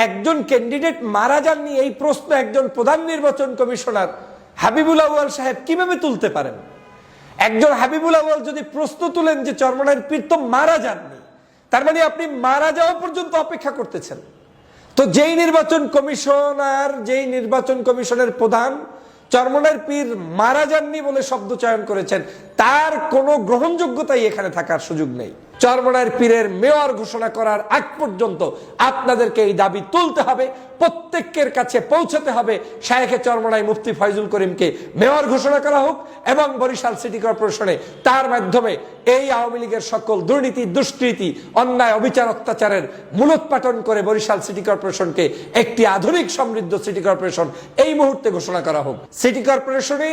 একজন ক্যান্ডিডেট মারা যাননি এই প্রশ্ন একজন প্রধান নির্বাচন কমিশনার হাবিবুল আউয়াল সাহেব কিভাবে তুলতে পারেন? একজন হাবিবুল আউয়াল যদি প্রশ্ন তুলেন যে চরমনাইয়ের পীর তো মারা যাননি, তার মানে আপনি মারা যাওয়া পর্যন্ত অপেক্ষা করতেছেন। তো যেই নির্বাচন কমিশনের প্রধান চরমনাইয়ের পীর মারা যাননি বলে শব্দ চয়ন করেছেন, তার কোনো গ্রহণযোগ্যতাই এখানে থাকার সুযোগ নেই। চরমনাইয়ের পীরের মেয়র ঘোষণা করার আগ পর্যন্ত আপনাদেরকে এই দাবি তুলতে হবে, প্রত্যেকের কাছে পৌঁছাতে হবে। শায়েখে চরমনাই মুফতি ফয়জুল করিমকে মেয়র ঘোষণা করা হোক এবং বরিশাল সিটি কর্পোরেশনে তার মাধ্যমে এই আওয়ামী লীগের সকল দুর্নীতি, দুষ্কৃতি, অন্যায়, অবিচার, অত্যাচারের মূলোৎপাটন করে বরিশাল সিটি কর্পোরেশনকে একটি আধুনিক সমৃদ্ধ সিটি কর্পোরেশন এই মুহূর্তে ঘোষণা করা হোক। সিটি কর্পোরেশনে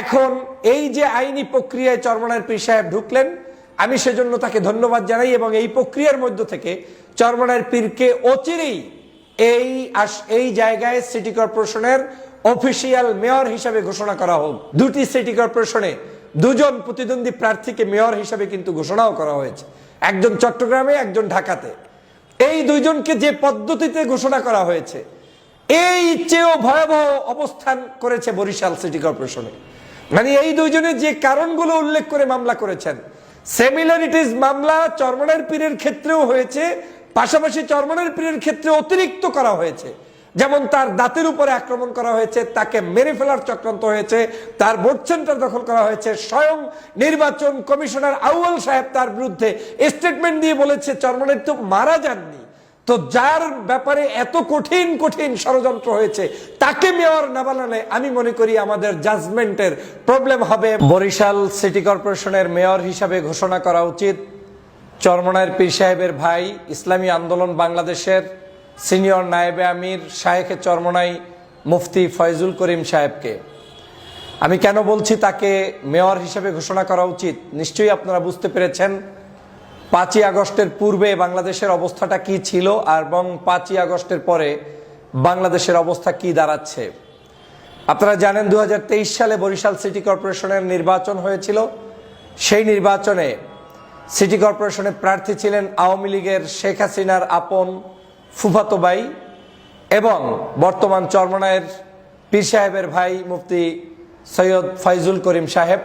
এখন এই যে আইনি প্রক্রিয়ায় চরমনাইয়ের পীর সাহেব ঢুকলেন, আমি সেজন্য তাকে ধন্যবাদ জানাই এবং এই প্রক্রিয়ার মধ্য থেকে চরমনাইয়ের পীরকে অচিরেই এই জায়গায় সিটি কর্পোরেশনের অফিসিয়াল মেয়র হিসাবে ঘোষণা করা হোক। দুটি সিটি কর্পোরেশনে দুজন প্রতিদ্বন্দ্বী প্রার্থীকে মেয়র হিসাবে কিন্তু ঘোষণাও করা হয়েছে, একজন চট্টগ্রামে, একজন ঢাকাতে। এই দুইজনকে যে পদ্ধতিতে ঘোষণা করা হয়েছে, এই চেয়েও ভয়াবহ অবস্থান করেছে বরিশাল সিটি কর্পোরেশনে। মানে এই দুইজনের যে কারণগুলো উল্লেখ করে মামলা করেছেন, সিমিলারিটিস মামলা চরমনাইয়ের পীরের ক্ষেত্রেও হয়েছে, পাশাপাশি চরমনাইয়ের পীরের ক্ষেত্রে অতিরিক্ত করা হয়েছে। যেমন তার দাঁতের উপরে আক্রমণ করা হয়েছে, তাকে মেরে ফেলার চক্রান্ত হয়েছে, তার ভোট সেন্টার দখল করা হয়েছে। স্বয়ং নির্বাচন কমিশনার আউয়াল সাহেব তার বিরুদ্ধে স্টেটমেন্ট দিয়ে বলেছে চরমনাইয়ের তো মারা যাননি। তো যার ব্যাপারে এত কঠিন কঠিন ষড়যন্ত্র হয়েছে, তাকে মেয়র না বানালে আমি মনে করি আমাদের জাজমেন্টের প্রবলেম হবে। বরিশাল সিটি কর্পোরেশনের মেয়র হিসাবে ঘোষণা করা উচিত চরমনাইয়ের পীর সাহেবের ভাই, ইসলামী আন্দোলন বাংলাদেশের সিনিয়র নায়েবে আমির শায়েখে চরমনাই মুফতি ফয়জুল করিম সাহেবকে। আমি কেন বলছি তাকে মেয়র হিসেবে ঘোষণা করা উচিত, নিশ্চয়ই আপনারা বুঝতে পেরেছেন 5ই আগস্টের পূর্বে বাংলাদেশের অবস্থাটা কি ছিল এবং 5ই আগস্টের পরে বাংলাদেশের অবস্থা কি দাঁড়াচ্ছে। আপনারা জানেন 2023 সালে বরিশাল সিটি কর্পোরেশনের নির্বাচন হয়েছিল। সেই নির্বাচনে সিটি কর্পোরেশনে প্রার্থী ছিলেন আওয়ামী লীগের শেখ হাসিনার আপন ফুফাতো ভাই এবং বর্তমান চরমনাইয়ের পীর সাহেবের ভাই মুফতি সৈয়দ ফয়জুল করিম সাহেব।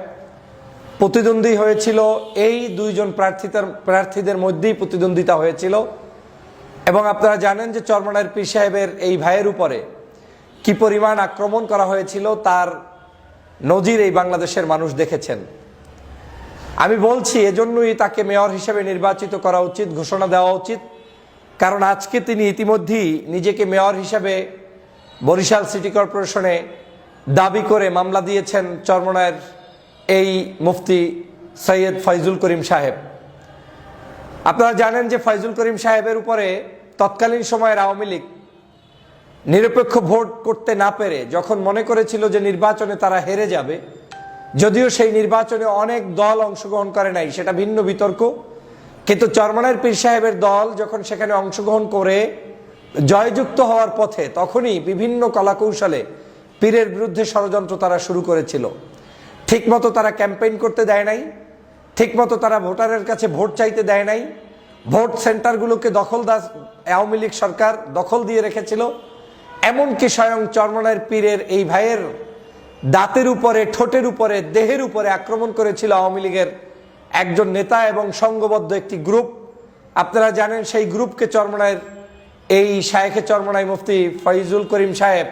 প্রতিদ্বন্দ্বী হয়েছিল এই দুইজন প্রার্থীদের মধ্যেই প্রতিদ্বন্দ্বিতা হয়েছিল। এবং আপনারা জানেন যে চরমনাইয়ের পীর সাহেবের এই ভাইয়ের উপরে কি পরিমাণ আক্রমণ করা হয়েছিল, তার নজির এই বাংলাদেশের মানুষ দেখেছেন। আমি বলছি এজন্যই তাকে মেয়র হিসেবে নির্বাচিত করা উচিত, ঘোষণা দেওয়া উচিত। কারণ আজকে তিনি ইতিমধ্যেই নিজেকে মেয়র হিসেবে বরিশাল সিটি কর্পোরেশনে দাবি করে মামলা দিয়েছেন চরমনাইয়ের এই মুফতি সৈয়দ ফয়জুল করিম সাহেব। আপনারা জানেন যে ফয়জুল করিম সাহেবের উপরে তৎকালীন সময়ের আওয়ামী লীগ নিরপেক্ষ ভোট করতে না পেরে যখন মনে করেছিল যে নির্বাচনে তারা হেরে যাবে, যদিও সেই নির্বাচনে অনেক দল অংশগ্রহণ করে নাই, সেটা ভিন্ন বিতর্ক, কিন্তু চরমনাইয়ের পীর সাহেবের দল যখন সেখানে অংশগ্রহণ করে জয়যুক্ত হওয়ার পথে, তখনই বিভিন্ন কলাকৌশলে পীরের বিরুদ্ধে ষড়যন্ত্র তারা শুরু করেছিল। ঠিকমতো তারা ক্যাম্পেইন করতে দেয় নাই, ঠিকমতো তারা ভোটারের কাছে ভোট চাইতে দেয় নাই, ভোট সেন্টারগুলোকে আওয়ামী লীগ সরকার দখল দিয়ে রেখেছিল। এমনকি স্বয়ং চরমনাইয়ের পীরের এই ভাইয়ের দাঁতের উপরে, ঠোঁটের উপরে, দেহের উপরে আক্রমণ করেছিল আওয়ামী লীগের একজন নেতা এবং সংঘবদ্ধ একটি গ্রুপ। আপনারা জানেন সেই গ্রুপকে চরমনাইয়ের এই শায়েখে চরমনাই মুফতি ফয়জুল করিম সাহেব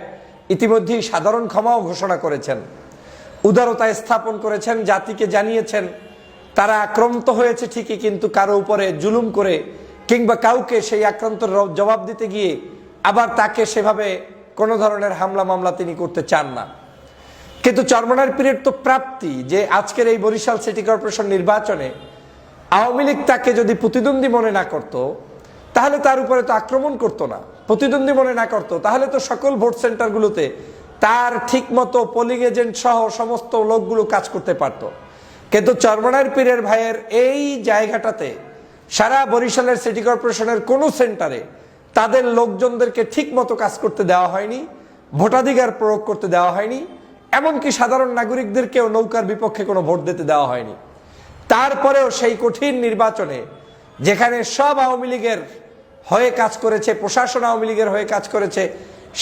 ইতিমধ্যেই সাধারণ ক্ষমাও ঘোষণা করেছেন, উদারতা স্থাপন করেছেন, জাতিকে জানিয়েছেন তারা আক্রান্ত হয়েছে ঠিকই, কিন্তু কারো উপরে জুলুম করে কিংবা কাউকে সেই আক্রান্তর জবাব দিতে গিয়ে আবার তাকে সেভাবে কোনো ধরনের হামলা মামলা তিনি করতে চান না। কিন্তু চরমনাইয়ের পীরের তো প্রাপ্তি যে আজকের এই বরিশাল সিটি কর্পোরেশন নির্বাচনে আওয়ামী লীগ তাকে যদি প্রতিদ্বন্দ্বী মনে না করত, তাহলে তার উপরে তো আক্রমণ করতো না। প্রতিদ্বন্দ্বী মনে না করতো, তাহলে তো সকল ভোট সেন্টারগুলোতে তার ঠিক মতো পোলিং এজেন্ট সহ সমস্ত লোকগুলো কাজ করতে পারত। কিন্তু চরমনাইয়ের পীরের ভাইয়ের এই জায়গাটাতে সারা বরিশালের সিটি কর্পোরেশনের কোনো সেন্টারে তাদের লোকজনদেরকে ঠিক মতো কাজ করতে দেওয়া হয়নি, ভোটাধিকার প্রয়োগ করতে দেওয়া হয়নি, এমনকি সাধারণ নাগরিকদেরকেও নৌকার বিপক্ষে কোনো ভোট দিতে দেওয়া হয়নি। তারপরেও সেই কঠিন নির্বাচনে যেখানে সব আওয়ামী লীগের হয়ে কাজ করেছে, প্রশাসন আওয়ামী লীগের হয়ে কাজ করেছে,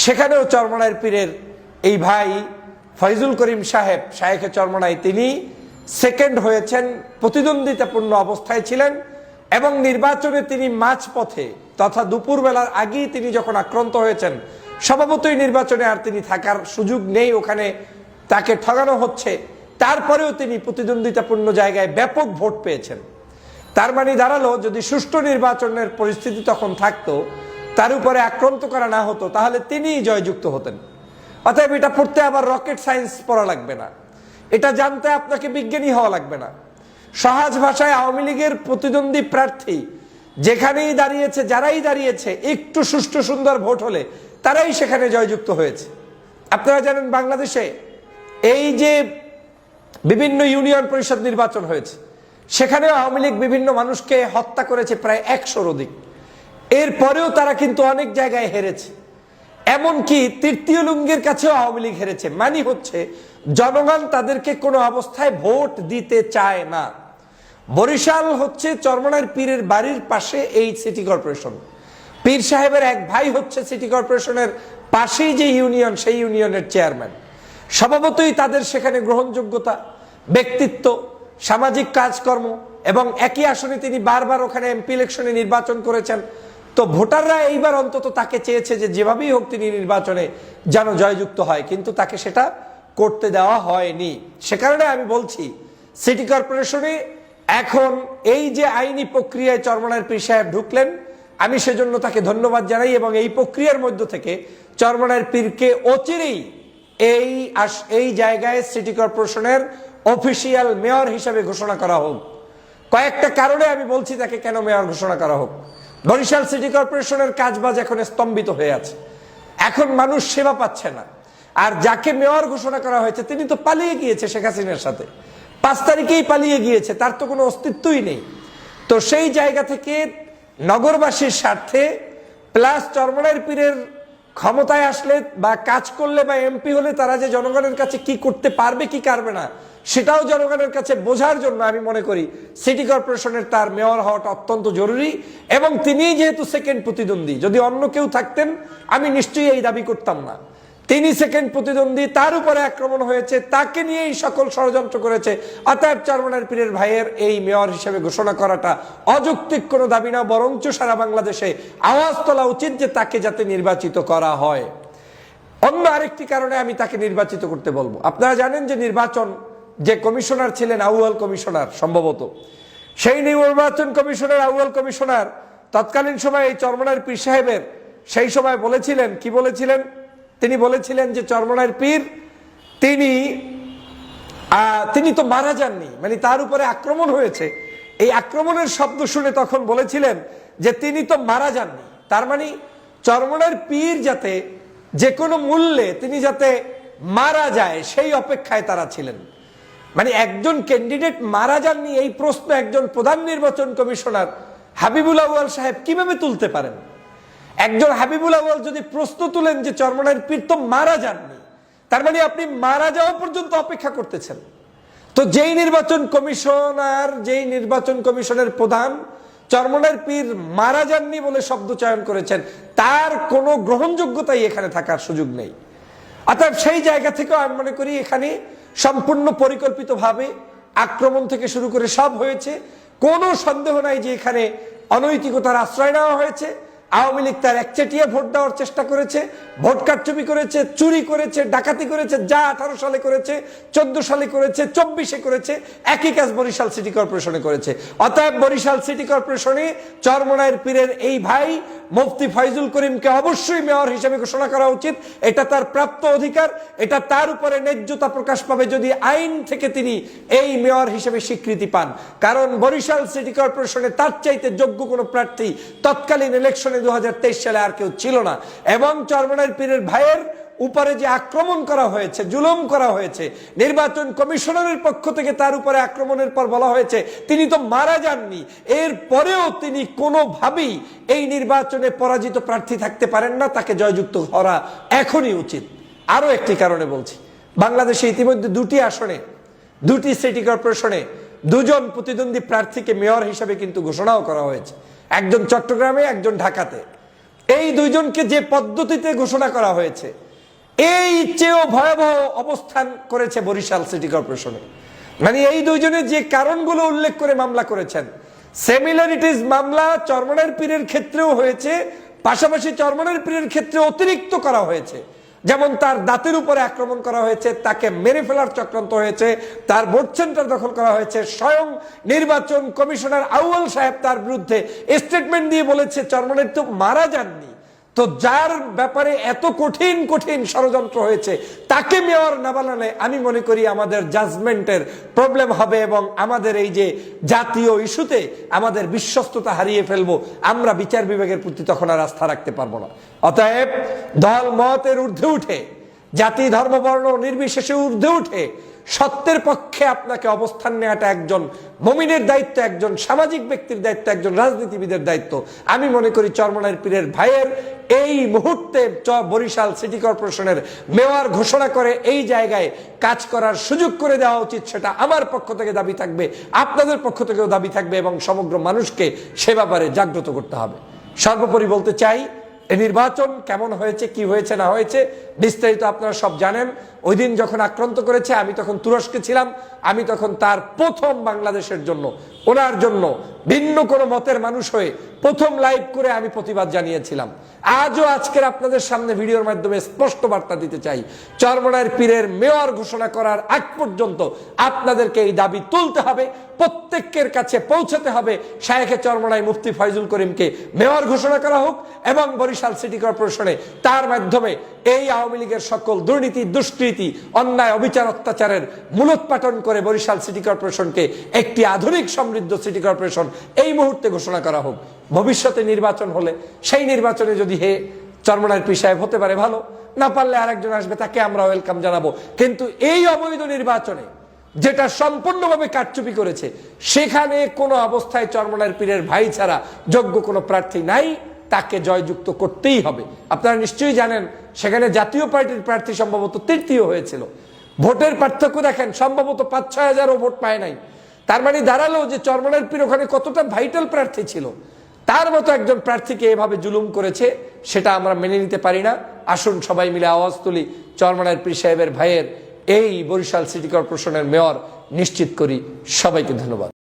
সেখানেও চরমনাইয়ের পীরের এই ভাই ফয়জুল করিম সাহেব শায়েখে চরমনাই তিনি সেকেন্ড হয়েছেন, প্রতিদ্বন্দ্বিতাপূর্ণ অবস্থায় ছিলেন এবং নির্বাচনে তিনি মাঝপথে তথা দুপুরবেলার আগেই তিনি যখন আক্রান্ত হয়েছেন, স্বভাবতই নির্বাচনে আর তিনি থাকার সুযোগ নেই, ওখানে তাকে ঠগানো হচ্ছে, তারপরেও তিনি প্রতিদ্বন্দ্বিতাপূর্ণ জায়গায় ব্যাপক ভোট পেয়েছেন। তার মানে দাঁড়ালো যদি সুষ্ঠু নির্বাচনের পরিস্থিতি তখন থাকতো, তার উপরে আক্রান্ত করা না হতো, তাহলে তিনিই জয়যুক্ত হতেন। অতএব এটা পড়তে আবার রকেট সায়েন্স পড়া লাগবে না, এটা জানতে আপনাকে বিজ্ঞানী হওয়া লাগবে না। সহজ ভাষায় আওয়ামী লীগের প্রতিদ্বন্দ্বী প্রার্থী যেখানেই দাঁড়িয়েছে, যারাই দাঁড়িয়েছে, একটু সুষ্ঠু সুন্দর ভোট হলে তারাই সেখানে জয়যুক্ত হয়েছে। আপনারা জানেন বাংলাদেশে এই যে বিভিন্ন ইউনিয়ন পরিষদ নির্বাচন হয়েছে, সেখানেও আওয়ামী লীগ বিভিন্ন মানুষকে হত্যা করেছে প্রায় 100-র অধিক। এরপরেও তারা কিন্তু অনেক জায়গায় হেরেছে, এমনকি তৃতীয় লিঙ্গের কাছেও আওয়ামী লীগ হেরেছে। মানে হচ্ছে জনগণ তাদেরকে কোনো অবস্থায় ভোট দিতে চায় না। বরিশাল হচ্ছে চরমনাইয়ের পীরের বাড়ির পাশে এই সিটি কর্পোরেশন, পীর সাহেবের এক ভাই হচ্ছে সিটি কর্পোরেশনের পাশেই যে ইউনিয়ন, সেই ইউনিয়নের চেয়ারম্যান। স্বভাবতই তাদের সেখানে গ্রহণযোগ্যতা, ব্যক্তিত্ব, সামাজিক কাজকর্ম এবং একই আসনে তিনি বারবার ওখানে এমপি ইলেকশনে নির্বাচন করেছেন। তো ভোটাররা এইবার অন্তত তাকে চেয়েছে যে যেভাবেই হোক তিনি নির্বাচনে যেন জয়যুক্ত হয়, কিন্তু তাকে সেটা করতে দেওয়া হয়নি। সে কারণে আমি বলছি সিটি কর্পোরেশনে এখন এই যে আইনি প্রক্রিয়ায় চরমনাইয়ের পীর সাহেব ঢুকলেন, আমি সেজন্য তাকে ধন্যবাদ জানাই এবং এই প্রক্রিয়ার মধ্য থেকে চরমনাইয়ের পীরকে অচিরেই এই জায়গায় সিটি কর্পোরেশনের অফিসিয়াল মেয়র হিসেবে ঘোষণা করা হোক। কয়েকটা কারণে আমি বলছি তাকে কেন মেয়র ঘোষণা করা হোক। বরিশাল সিটি কর্পোরেশনের কাজবাজ এখন স্তম্ভিত হয়ে আছে, এখন মানুষ সেবা পাচ্ছে না। আর যাকে মেয়র ঘোষণা করা হয়েছে তিনি তো পালিয়ে গিয়েছে শেখ হাসিনার সাথে, 5 তারিখেই পালিয়ে গিয়েছে, তার তো কোনো অস্তিত্বই নেই। তো সেই জায়গা থেকে নগরবাসীর স্বার্থে প্লাস চরমনাইয়ের পীরের ক্ষমতায় আসলে বা কাজ করলে বা এমপি হলে তারা যে জনগণের কাছে কি করতে পারবে কি পারবে না সেটাও জনগণের কাছে বোঝার জন্য আমি মনে করি সিটি কর্পোরেশনের তার মেয়র হওয়াটা অত্যন্ত জরুরি। এবং তিনি যেহেতু সেকেন্ড প্রতিদ্বন্দ্বী, যদি অন্য কেউ থাকতেন আমি নিশ্চয়ই এই দাবি করতাম না। তিনি সেকেন্ড প্রতিদ্বন্দ্বী, তার উপরে আক্রমণ হয়েছে, তাকে নিয়েই সকল ষড়যন্ত্র করেছে। অতএব চরমনাইয়ের পীরের ভাইয়ের এই মেয়র হিসেবে ঘোষণা করাটা অযৌক্তিক কোনো দাবি না, বরঞ্চ সারা বাংলাদেশে আওয়াজ তোলা উচিত যে তাকে যাতে নির্বাচিত করা হয়। অন্য আরেকটি কারণে আমি তাকে নির্বাচিত করতে বলবো। আপনারা জানেন যে নির্বাচন যে কমিশনার ছিলেন আউয়াল কমিশনার, সম্ভবত সেই নির্বাচন কমিশনের আউয়াল কমিশনার তৎকালীন সময় এই চরমনাইয়ের পীর সাহেবের সেই সময় বলেছিলেন, কি বলেছিলেন, তিনি বলেছিলেন যে চরমনাইয়ের পীর তিনি তো মারা যাননি, মানে তার উপরে আক্রমণ হয়েছে, এই আক্রমণের শব্দ শুনে তখন বলেছিলেন যে তিনি তো মারা যাননি। তার মানে চরমনাইয়ের পীর যাতে যে কোনো মূল্যে তিনি যাতে মারা যায় সেই অপেক্ষায় তারা ছিলেন। মানে একজন ক্যান্ডিডেট মারা যাননি এই প্রশ্ন একজন প্রধান নির্বাচন কমিশনার হাবিবুল আউয়াল সাহেব কিভাবে তুলতে পারেন? একজন হাবিবুল আউয়াল যদি প্রশ্ন তুলেন যে চরমনাইয়ের পীর তো মারা যাননি, তার মানে আপনি মারা যাওয়া পর্যন্ত অপেক্ষা করতেছেন। তো যেই নির্বাচন কমিশনের প্রধান চরমনাইয়ের পীর মারা যাননি বলে শব্দ চয়ন করেছেন, তার কোনো গ্রহণযোগ্যতাই এখানে থাকার সুযোগ নেই। অর্থাৎ সেই জায়গা থেকেও আমি মনে করি এখানে সম্পূর্ণ পরিকল্পিতভাবে আক্রমণ থেকে শুরু করে সব হয়েছে। কোনো সন্দেহ নাই যে এখানে অনৈতিকতার আশ্রয় নেওয়া হয়েছে। আওয়ামী লীগ তার একচেটিয়া ভোট দেওয়ার চেষ্টা করেছে, ভোট কারচুপি করেছে, চুরি করেছে, ডাকাতি করেছে, যা 18 সালে করেছে, 14 সালে করেছে, 24-এ করেছে, একই কাজ বরিশাল সিটি কর্পোরেশনে করেছে। অতএব বরিশাল সিটি কর্পোরেশনে চরমনাইয়ের পীরের এই ভাই মুফতি ফয়জুল করিমকে অবশ্যই মেয়র হিসেবে ঘোষণা করা উচিত। এটা তার প্রাপ্ত অধিকার, এটা তার উপরে ন্যায্যতা প্রকাশ পাবে যদি আইন থেকে তিনি এই মেয়র হিসেবে স্বীকৃতি পান। কারণ বরিশাল সিটি কর্পোরেশনে তার চাইতে যোগ্য কোনো প্রার্থী তৎকালীন ইলেকশনে 2023 সালে আর কেউ ছিল না। এবং চরমনাইয়ের পীরের ভাইয়ের উপরে যে আক্রমণ করা হয়েছে, জুলুম করা হয়েছে, নির্বাচন কমিশনারের পক্ষ থেকে তার উপরে আক্রমণের পর বলা হয়েছে তিনি তো মারা যাননি, এর পরেও তিনি কোনোভাবেই এই নির্বাচনে পরাজিত প্রার্থী থাকতে পারেন না, তাকে জয়যুক্ত করা এখনই উচিত। আরো একটি কারণে বলছি, বাংলাদেশে ইতিমধ্যে 2টি আসনে 2টি সিটি কর্পোরেশনে 2জন প্রতিদ্বন্দ্বী প্রার্থীকে মেয়র হিসেবে কিন্তু ঘোষণাও করা হয়েছে। একজন চট্টগ্রামে, একজন ঢাকাতে। এই দুইজনকে যে পদ্ধতিতে ঘোষণা করা হয়েছে, এই চেয়েও ভয়াবহ অবস্থান করেছে বরিশাল সিটি কর্পোরেশনে। মানে এই দুইজনের যে কারণগুলো উল্লেখ করে মামলা করেছেন, সিমিলারিটিস মামলা চরমনাইয়ের পীরের ক্ষেত্রেও হয়েছে, পাশাপাশি চরমনাইয়ের পীরের ক্ষেত্রে অতিরিক্ত করা হয়েছে। যেমন তার দাঁতের উপরে আক্রমণ করা হয়েছে, তাকে মেরে ফেলার চক্রান্ত হয়েছে, তার ভোট সেন্টার দখল করা হয়েছে। স্বয়ং নির্বাচন কমিশনার আউয়াল সাহেব তার বিরুদ্ধে স্টেটমেন্ট দিয়ে বলেছে চরমনাইয়ের তো মারা যাননি। তো যার ব্যাপারে এত কঠিন কঠিন ষড়যন্ত্র হয়েছে, তাকে মেয়র না বানালে আমি মনে করি আমাদের জাজমেন্টের প্রবলেম হবে এবং আমাদের এই যে জাতীয় ইস্যুতে আমাদের বিশ্বস্ততা হারিয়ে ফেলবো। আমরা বিচার বিভাগের প্রতি তখন আর আস্থা রাখতে পারবো না। অতএব দল মতের ঊর্ধ্বে উঠে, জাতি ধর্ম বর্ণ নির্বিশেষে ঊর্ধ্বে উঠে সত্যের পক্ষে আপনাকে অবস্থান নেওয়াটা একজন মুমিনের দায়িত্ব, একজন সামাজিক ব্যক্তির দায়িত্ব, একজন রাজনীতিবিদের দায়িত্ব। আমি মনে করি চরমনাইয়ের পীরের ভাইয়ের এই মুহূর্তে বরিশাল সিটি কর্পোরেশনের মেয়র ঘোষণা করে এই জায়গায় কাজ করার সুযোগ করে দেওয়া উচিত। সেটা আমার পক্ষ থেকে দাবি থাকবে, আপনাদের পক্ষ থেকেও দাবি থাকবে এবং সমগ্র মানুষকে সে ব্যাপারে জাগ্রত করতে হবে। সর্বোপরি বলতে চাই, এই নির্বাচন কেমন হয়েছে, কি হয়েছে না হয়েছে বিস্তারিত আপনারা সব জানেন। ওই দিন যখন আক্রান্ত করেছে, আমি তখন তুরস্কে ছিলাম। আমি তখন তার প্রথম বাংলাদেশের জন্য, ওনার জন্য ভিন্ন কোনো মতের মানুষ হয়ে প্রথম লাইভ করে আমি প্রতিবাদ জানিয়েছিলাম। আজও আজকের আপনাদের সামনে ভিডিওর মাধ্যমে স্পষ্ট বার্তা দিতে চাই, চরমনাইয়ের পীরের মেয়র ঘোষণা করার আগ পর্যন্ত আপনাদেরকে এই দাবি তুলতে হবে, প্রত্যেকের কাছে পৌঁছাতে হবে। শায়েখে চরমনাই মুফতি ফয়জুল করিমকে মেয়র ঘোষণা করা হোক এবং বরিশাল সিটি কর্পোরেশনে তার মাধ্যমে এই আওয়ামী লীগের সকল দুর্নীতি, দুষ্কৃতি, অন্যায়, অবিচার, অত্যাচারের মূলোৎপাটন করে বরিশাল সিটি কর্পোরেশনকে একটি আধুনিক সমৃদ্ধ সিটি কর্পোরেশন এই মুহূর্তে ঘোষণা করা হোক। ভবিষ্যতে নির্বাচন হলে সেই নির্বাচনে যদি চরমনাইয়ের পীর সাহেব হতে পারে ভালো, না পারলে আরেকজন আসবে, তাকে আমরা ওয়েলকাম জানাবো। কিন্তু এই অবৈধ নির্বাচনে যেটা সম্পূর্ণভাবে কারচুপি করেছে, সেখানে কোনো অবস্থায় চরমনাইয়ের পীরের ভাই ছাড়া যোগ্য কোনো প্রার্থী নাই, তাকে জয়যুক্ত করতেই হবে। আপনারা নিশ্চয়ই জানেন সেখানে জাতীয় পার্টির প্রার্থী সম্ভবত তৃতীয় হয়েছিল। ভোটের পার্থক্য দেখেন, সম্ভবত 5-6 হাজারও ভোট পায় নাই। তার মানে দাঁড়ালো যে চরমনাইয়ের পীর ওখানে কতটা ভাইটাল প্রার্থী ছিল। তার মতো একজন প্রার্থীকে এভাবে জুলুম করেছে, সেটা আমরা মেনে নিতে পারি না। আসুন সবাই মিলে আওয়াজ তুলি, চরমনাইয়ের পীর সাহেবের ভাইয়ের এই বরিশাল সিটি কর্পোরেশনের মেয়র নিশ্চিত করি। সবাইকে ধন্যবাদ।